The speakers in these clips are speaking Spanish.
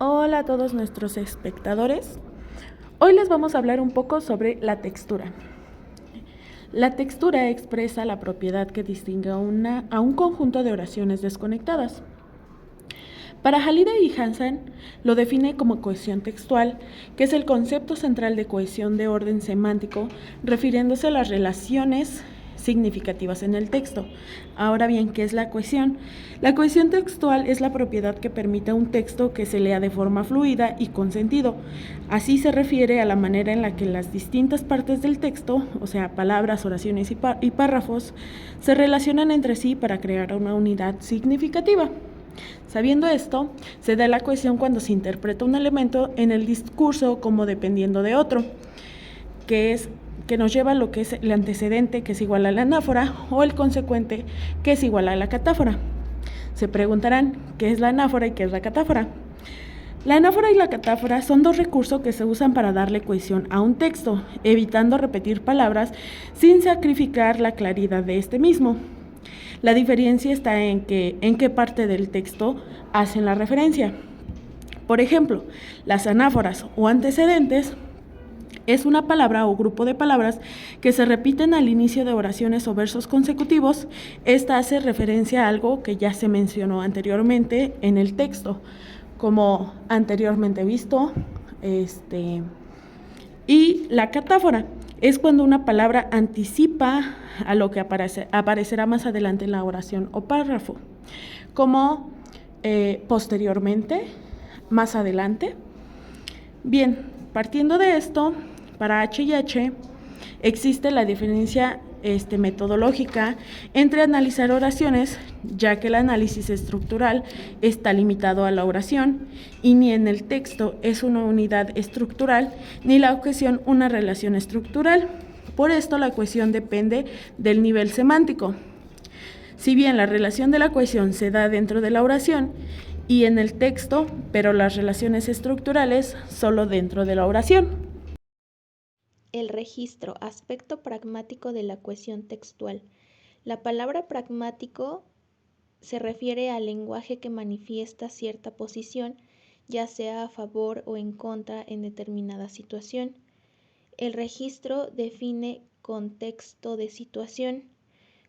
Hola a todos nuestros espectadores. Hoy les vamos a hablar un poco sobre la textura. La textura expresa la propiedad que distingue a un conjunto de oraciones desconectadas. Para Halliday y Hansen lo define como cohesión textual, que es el concepto central de cohesión de orden semántico, refiriéndose a las relaciones significativas en el texto. Ahora bien, ¿qué es la cohesión? La cohesión textual es la propiedad que permite a un texto que se lea de forma fluida y con sentido. Así se refiere a la manera en la que las distintas partes del texto, o sea, palabras, oraciones y párrafos, se relacionan entre sí para crear una unidad significativa. Sabiendo esto, se da la cohesión cuando se interpreta un elemento en el discurso como dependiendo de otro, que nos lleva a lo que es el antecedente, que es igual a la anáfora, o el consecuente, que es igual a la catáfora. Se preguntarán, ¿qué es la anáfora y qué es la catáfora? La anáfora y la catáfora son dos recursos que se usan para darle cohesión a un texto, evitando repetir palabras sin sacrificar la claridad de este mismo. La diferencia está en qué parte del texto hacen la referencia. Por ejemplo, las anáforas o antecedentes es una palabra o grupo de palabras que se repiten al inicio de oraciones o versos consecutivos. Esta hace referencia a algo que ya se mencionó anteriormente en el texto, como anteriormente visto. Y la catáfora es cuando una palabra anticipa a lo que aparecerá más adelante en la oración o párrafo, como posteriormente, más adelante. Bien, partiendo de esto, para H y H existe la diferencia metodológica entre analizar oraciones, ya que el análisis estructural está limitado a la oración y ni en el texto es una unidad estructural, ni la cohesión una relación estructural. Por esto la cohesión depende del nivel semántico. Si bien la relación de la cohesión se da dentro de la oración y en el texto, pero las relaciones estructurales solo dentro de la oración. El registro, aspecto pragmático de la cohesión textual. La palabra pragmático se refiere al lenguaje que manifiesta cierta posición, ya sea a favor o en contra en determinada situación. El registro define contexto de situación.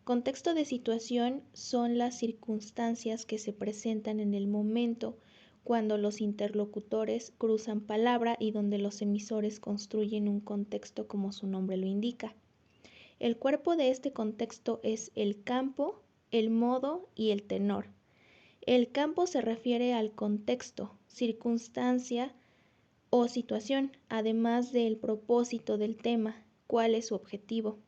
Contexto de situación son las circunstancias que se presentan en el momento cuando los interlocutores cruzan palabra y donde los emisores construyen un contexto como su nombre lo indica. El cuerpo de este contexto es el campo, el modo y el tenor. El campo se refiere al contexto, circunstancia o situación, además del propósito del tema, cuál es su objetivo.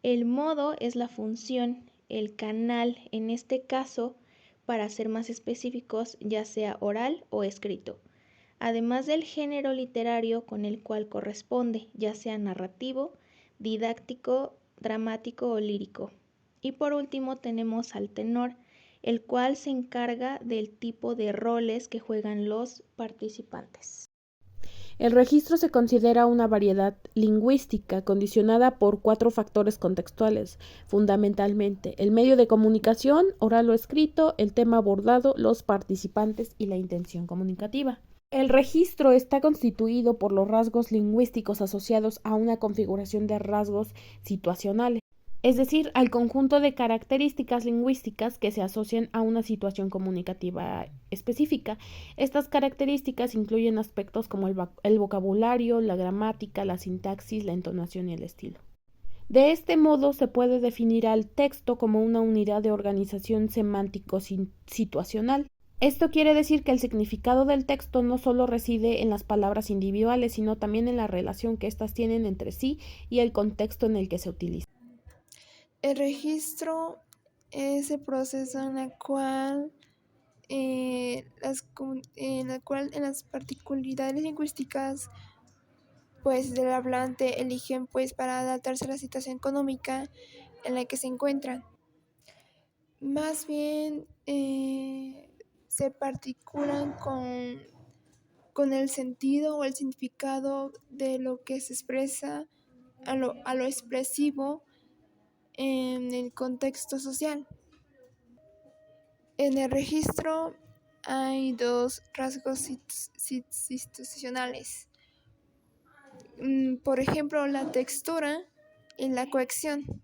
El modo es la función, el canal, en este caso, para ser más específicos, ya sea oral o escrito, además del género literario con el cual corresponde, ya sea narrativo, didáctico, dramático o lírico. Y por último tenemos al tenor, el cual se encarga del tipo de roles que juegan los participantes. El registro se considera una variedad lingüística condicionada por 4 factores contextuales, fundamentalmente el medio de comunicación, oral o escrito, el tema abordado, los participantes y la intención comunicativa. El registro está constituido por los rasgos lingüísticos asociados a una configuración de rasgos situacionales, es decir, al conjunto de características lingüísticas que se asocian a una situación comunicativa específica. Estas características incluyen aspectos como el vocabulario, la gramática, la sintaxis, la entonación y el estilo. De este modo se puede definir al texto como una unidad de organización semántico-situacional. Esto quiere decir que el significado del texto no solo reside en las palabras individuales, sino también en la relación que éstas tienen entre sí y el contexto en el que se utiliza. El registro es el proceso en el cual, en las particularidades lingüísticas pues del hablante eligen pues para adaptarse a la situación económica en la que se encuentran. Más bien se particulan con el sentido o el significado de lo que se expresa a lo expresivo en el contexto social. En el registro hay dos rasgos institucionales. Por ejemplo, la textura y la cohesión.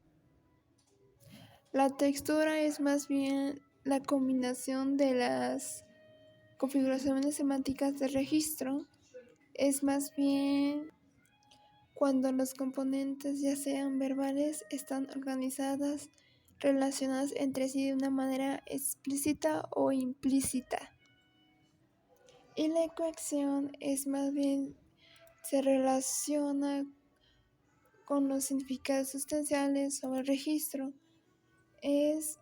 La textura es más bien la combinación de las configuraciones semánticas del registro. Es más bien cuando los componentes, ya sean verbales, están organizadas, relacionadas entre sí de una manera explícita o implícita. Y la cohesión es más bien se relaciona con los significados sustanciales sobre el registro. Es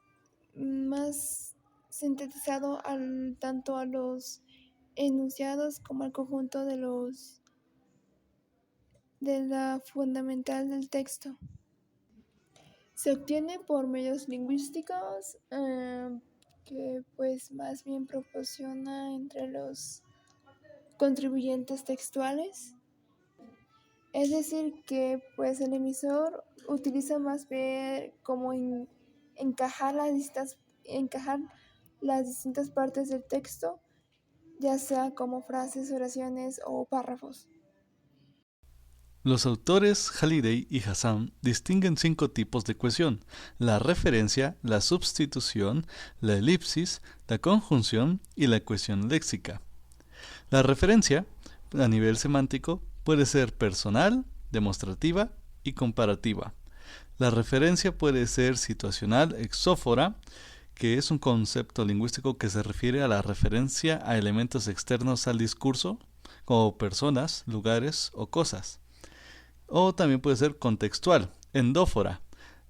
más sintetizado tanto a los enunciados como al conjunto de la fundamental del texto. Se obtiene por medios lingüísticos que pues más bien proporciona entre los contribuyentes textuales. Es decir, que pues el emisor utiliza más bien como encajar las distintas partes del texto, ya sea como frases, oraciones o párrafos. Los autores Halliday y Hassan distinguen 5 tipos de cohesión: la referencia, la sustitución, la elipsis, la conjunción y la cohesión léxica. La referencia, a nivel semántico, puede ser personal, demostrativa y comparativa. La referencia puede ser situacional, exófora, que es un concepto lingüístico que se refiere a la referencia a elementos externos al discurso, como personas, lugares o cosas. O también puede ser contextual, endófora,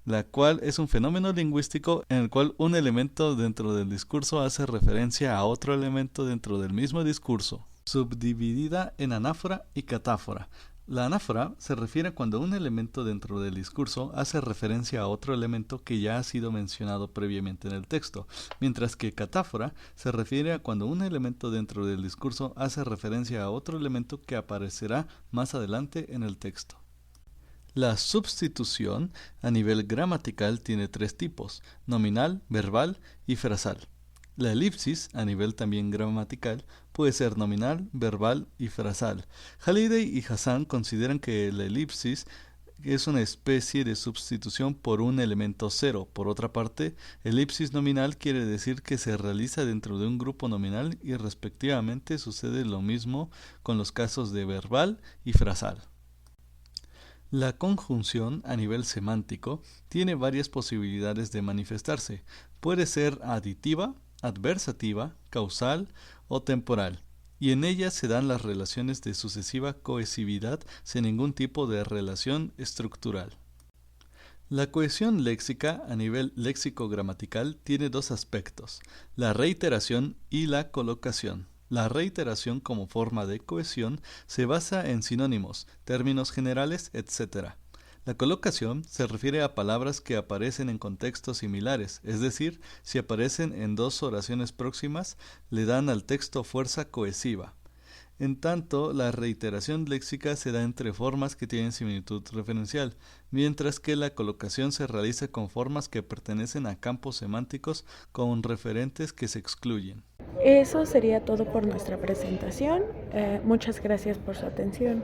la cual es un fenómeno lingüístico en el cual un elemento dentro del discurso hace referencia a otro elemento dentro del mismo discurso, subdividida en anáfora y catáfora. La anáfora se refiere a cuando un elemento dentro del discurso hace referencia a otro elemento que ya ha sido mencionado previamente en el texto, mientras que catáfora se refiere a cuando un elemento dentro del discurso hace referencia a otro elemento que aparecerá más adelante en el texto. La sustitución a nivel gramatical tiene 3 tipos: nominal, verbal y frasal. La elipsis, a nivel también gramatical, puede ser nominal, verbal y frasal. Halliday y Hassan consideran que la elipsis es una especie de sustitución por un elemento cero. Por otra parte, elipsis nominal quiere decir que se realiza dentro de un grupo nominal y respectivamente sucede lo mismo con los casos de verbal y frasal. La conjunción a nivel semántico tiene varias posibilidades de manifestarse. Puede ser aditiva, adversativa, causal o temporal, y en ella se dan las relaciones de sucesiva cohesividad sin ningún tipo de relación estructural. La cohesión léxica a nivel léxico-gramatical tiene 2 aspectos: la reiteración y la colocación. La reiteración como forma de cohesión se basa en sinónimos, términos generales, etc. La colocación se refiere a palabras que aparecen en contextos similares, es decir, si aparecen en 2 oraciones próximas, le dan al texto fuerza cohesiva. En tanto, la reiteración léxica se da entre formas que tienen similitud referencial, mientras que la colocación se realiza con formas que pertenecen a campos semánticos con referentes que se excluyen. Eso sería todo por nuestra presentación. Muchas gracias por su atención.